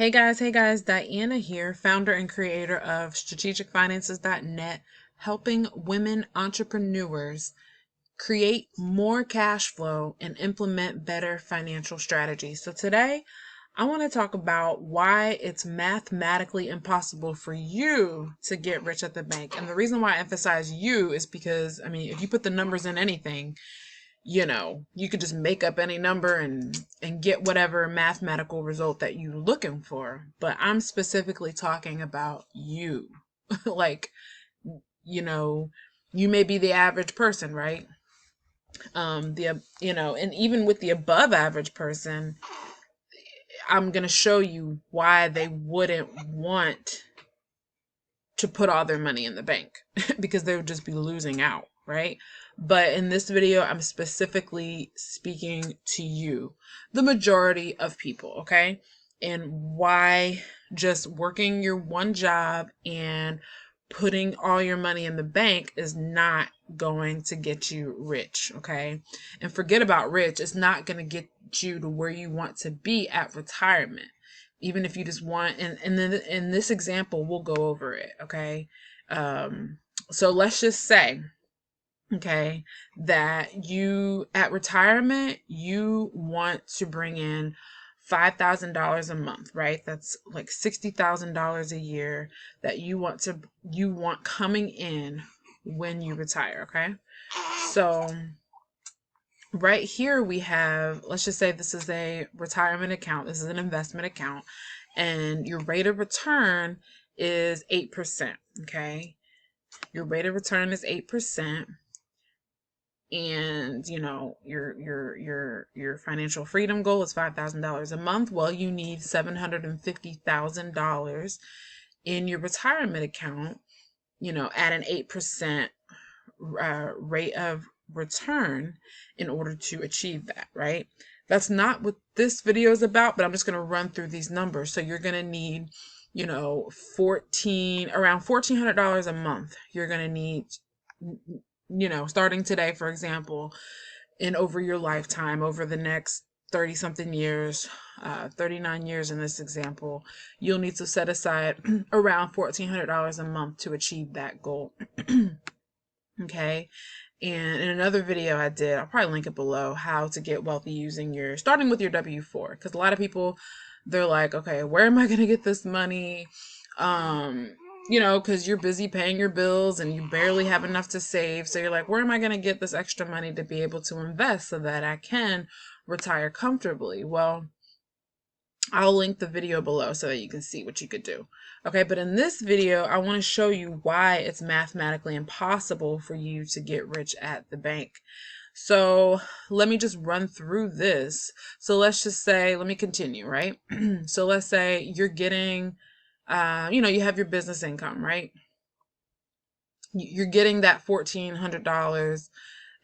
Hey guys, Diana here, founder and creator of strategicfinances.net, helping women entrepreneurs create more cash flow and implement better financial strategies. So today, I want to talk about why it's mathematically impossible for you to get rich at the bank. And the reason why I emphasize you is because, if you put the numbers in anything, you could just make up any number and get whatever mathematical result that you're looking for. But I'm specifically talking about you. like, you know, you may be the average person, right? And even with the above average person, I'm going to show you why they wouldn't want to put all their money in the bank because they would just be losing out, right? But in this video, I'm specifically speaking to you, the majority of people, okay? And why just working your one job and putting all your money in the bank is not going to get you rich, okay? And forget about rich, it's not going to get you to where you want to be at retirement. Even if you just want, and then in this example, we'll go over it, okay? So let's just say, okay, that you at retirement, you want to bring in $5,000 a month, right? That's like $60,000 a year that you want coming in when you retire, okay? So right here we have, let's just say this is a retirement account, this is an investment account, and your rate of return is 8%, okay? Your rate of return is 8%, and your financial freedom goal is $5,000 a month. Well, you need $750,000 in your retirement account, at an 8% rate of return in order to achieve that, right? That's not what this video is about, but I'm just going to run through these numbers. So you're going to need, around $1,400 a month. You're going to need, starting today, for example, and over your lifetime, over the next 30 something years, 39 years in this example, you'll need to set aside around $1,400 a month to achieve that goal. Okay. And in another video I did, I'll probably link it below, how to get wealthy starting with your W-4. Because a lot of people, they're like, okay, where am I going to get this money? Because you're busy paying your bills and you barely have enough to save. So you're like, where am I going to get this extra money to be able to invest so that I can retire comfortably? Well, I'll link the video below so that you can see what you could do. Okay, but in this video, I want to show you why it's mathematically impossible for you to get rich at the bank. So let me just run through this. So let's just say, let me continue, right? So let's say you're getting, you have your business income, right? You're getting that $1,400,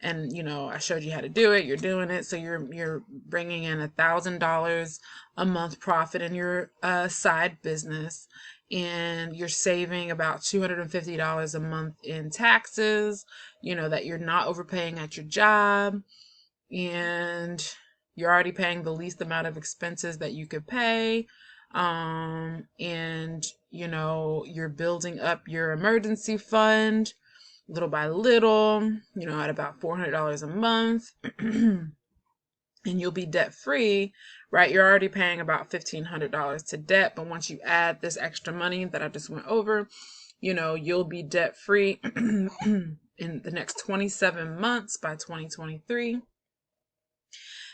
and I showed you how to do it. You're doing it, so you're bringing in $1,000 a month profit in your side business, and you're saving about $250 a month in taxes. That you're not overpaying at your job, and you're already paying the least amount of expenses that you could pay. And you're building up your emergency fund little by little, at about $400 a month. And you'll be debt free, right? You're already paying about $1,500 to debt, but once you add this extra money that I just went over, you'll be debt free in the next 27 months by 2023.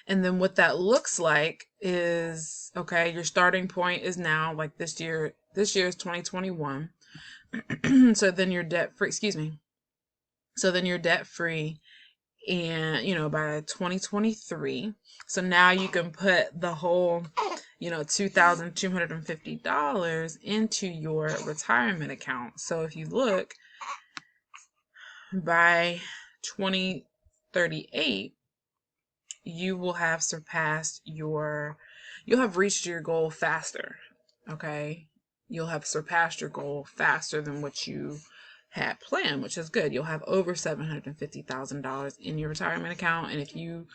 And then what that looks like is, okay, your starting point is now, like this year is 2021. So then you're debt free, So then you're debt free, and by 2023. So now you can put the whole, $2,250 into your retirement account. So if you look, by 2038, you will have you'll have reached your goal faster. Okay. You'll have surpassed your goal faster than what you had planned, which is good. You'll have over $750,000 in your retirement account. And if you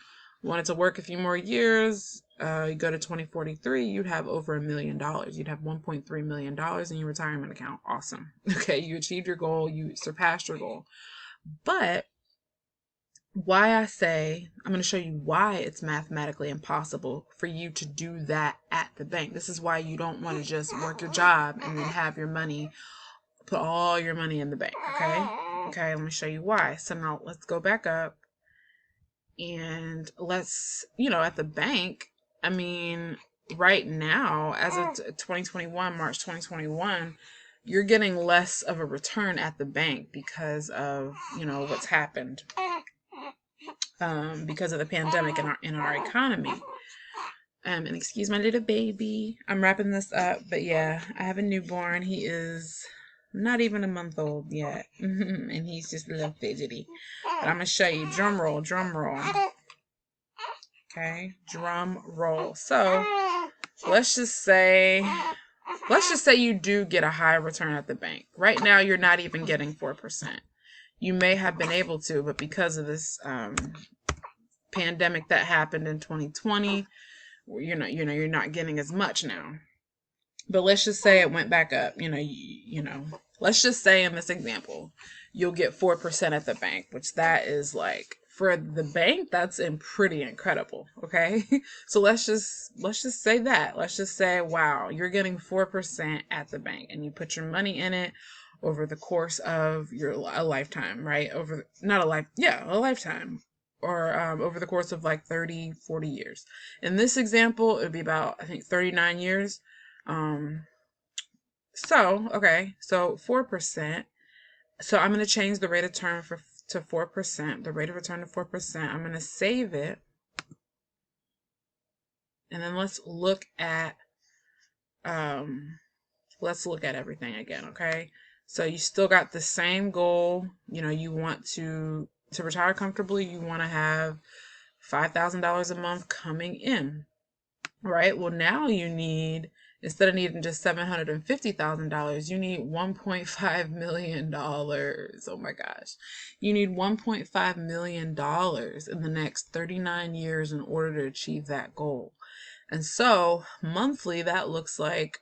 wanted to work a few more years, you go to 2043, you'd have over $1 million. You'd have $1.3 million in your retirement account. Awesome. Okay, you achieved your goal, you surpassed your goal. But why I say, I'm going to show you why it's mathematically impossible for you to do that at the bank. This is why you don't want to just work your job and then have your money, put all your money in the bank, okay? Okay, let me show you why. So now let's go back up and let's, at the bank, I mean, right now, as of 2021, March 2021, you're getting less of a return at the bank because of, what's happened. Because of the pandemic in our economy. And excuse my little baby. I'm wrapping this up, but yeah, I have a newborn. He is not even a month old yet, and he's just a little fidgety. But I'm gonna show you. Drum roll, drum roll. Okay, drum roll. So let's just say you do get a high return at the bank. Right now, you're not even getting 4%. You may have been able to, but because of this pandemic that happened in 2020, you're not getting as much now. But let's just say it went back up. Let's just say in this example, you'll get 4% at the bank, which that is like, for the bank, that's pretty incredible. Okay, so let's just say that. Let's just say, wow, you're getting 4% at the bank, and you put your money in it over the course of a lifetime, right? A lifetime, or over the course of like 30, 40 years. In this example, it would be about, I think, 39 years. So 4%. So I'm going to change the rate of return to 4%, the rate of return to 4%. I'm going to save it. And then let's look at everything again, okay? So you still got the same goal. You want to retire comfortably. You want to have $5,000 a month coming in, right? Well, now you need, instead of needing just $750,000, you need $1.5 million. Oh my gosh. You need $1.5 million in the next 39 years in order to achieve that goal. And so monthly, that looks like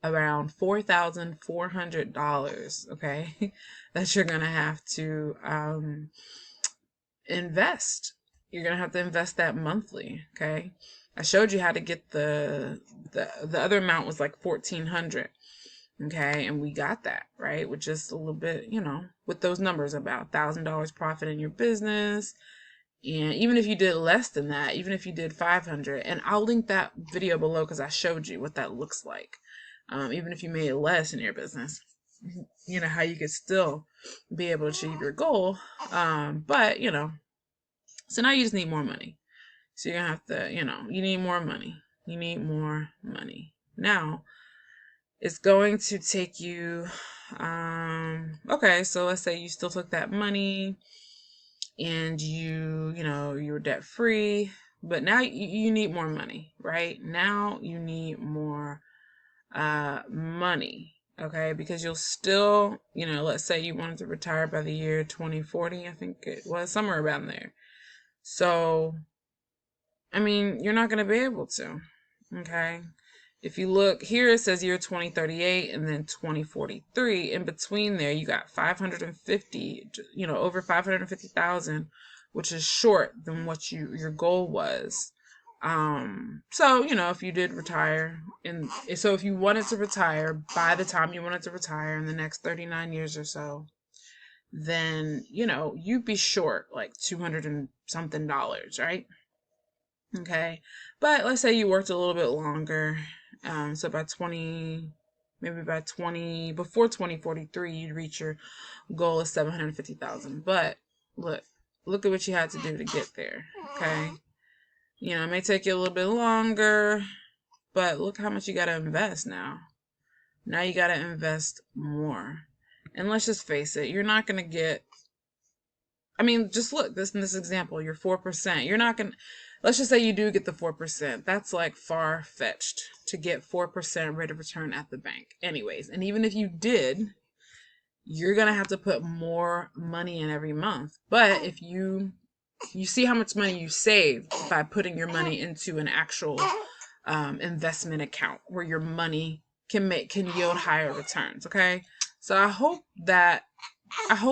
around $4,400, okay, that you're going to have to invest. You're going to have to invest that monthly, okay? I showed you how to get the other amount was like $1,400, okay, and we got that, right, with just a little bit, with those numbers, about $1,000 profit in your business. And even if you did less than that, even if you did 500, and I'll link that video below because I showed you what that looks like. Even if you made less in your business, how you could still be able to achieve your goal. But so now you just need more money. So you're gonna have to, you need more money. You need more money. Now, it's going to take you, okay, so let's say you still took that money and you were debt free, but now you need more money, right? Now you need more money, okay? Because you'll still, let's say you wanted to retire by the year 2040, I think it was somewhere around there. So, I mean, you're not going to be able to, okay? If you look here, it says year 2038 and then 2043. In between there, you got 550, over 550,000, which is short than what your goal was. So, if you did retire, so if you wanted to retire by the time you wanted to retire in the next 39 years or so, then, you'd be short like $200 and something, right? Okay. But let's say you worked a little bit longer. So before 2043, you'd reach your goal of 750,000. But look at what you had to do to get there. Okay. It may take you a little bit longer, but look how much you got to invest now. Now you got to invest more. And let's just face it, you're not going to get, just look, in this example, you're 4%. You're not going to, let's just say you do get the 4%. That's like far-fetched to get 4% rate of return at the bank. Anyways, and even if you did, you're going to have to put more money in every month. But if you You see how much money you save by putting your money into an actual investment account where your money can yield higher returns. Okay, so I hope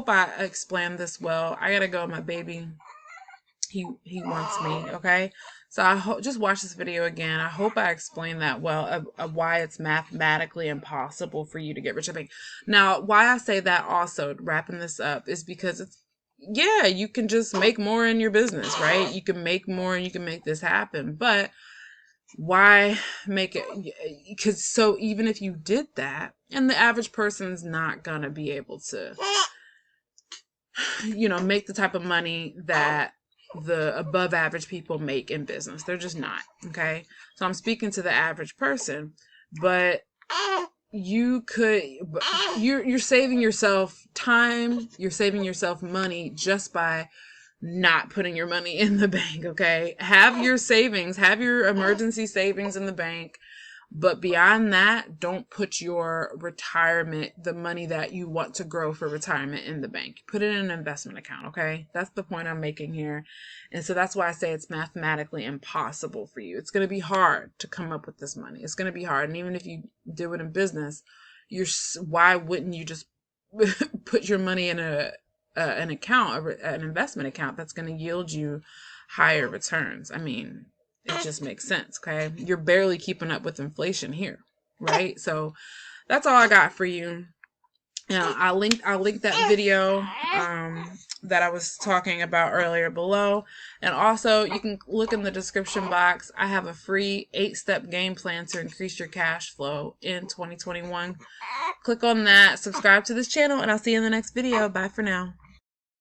I explained this well. I gotta go, my baby. He wants me. Okay, so just watch this video again. I hope I explained that well of why it's mathematically impossible for you to get rich. I think now why I say that also, wrapping this up, is because yeah, you can just make more in your business, right? You can make more and you can make this happen, but why make it? Because so even if you did that, and the average person's not gonna be able to, make the type of money that the above average people make in business. They're just not. Okay, so I'm speaking to the average person, but you're saving yourself time, you're saving yourself money just by not putting your money in the bank. Okay, have your savings, have your emergency savings in the bank, but beyond that, don't put your retirement, the money that you want to grow for retirement, in the bank. Put it in an investment account. Okay, that's the point I'm making here. And so that's why I say it's mathematically impossible for you. It's going to be hard to come up with this money. It's going to be hard. And even if you do it in business, why wouldn't you just put your money in an account, an investment account that's going to yield you higher returns? I mean, it just makes sense. Okay, you're barely keeping up with inflation here, right? So that's all I got for you. I'll link that video that I was talking about earlier below, and also you can look in the description box. I have a free 8-step game plan to increase your cash flow in 2021. Click on that, subscribe to this channel, and I'll see you in the next video. Bye for now.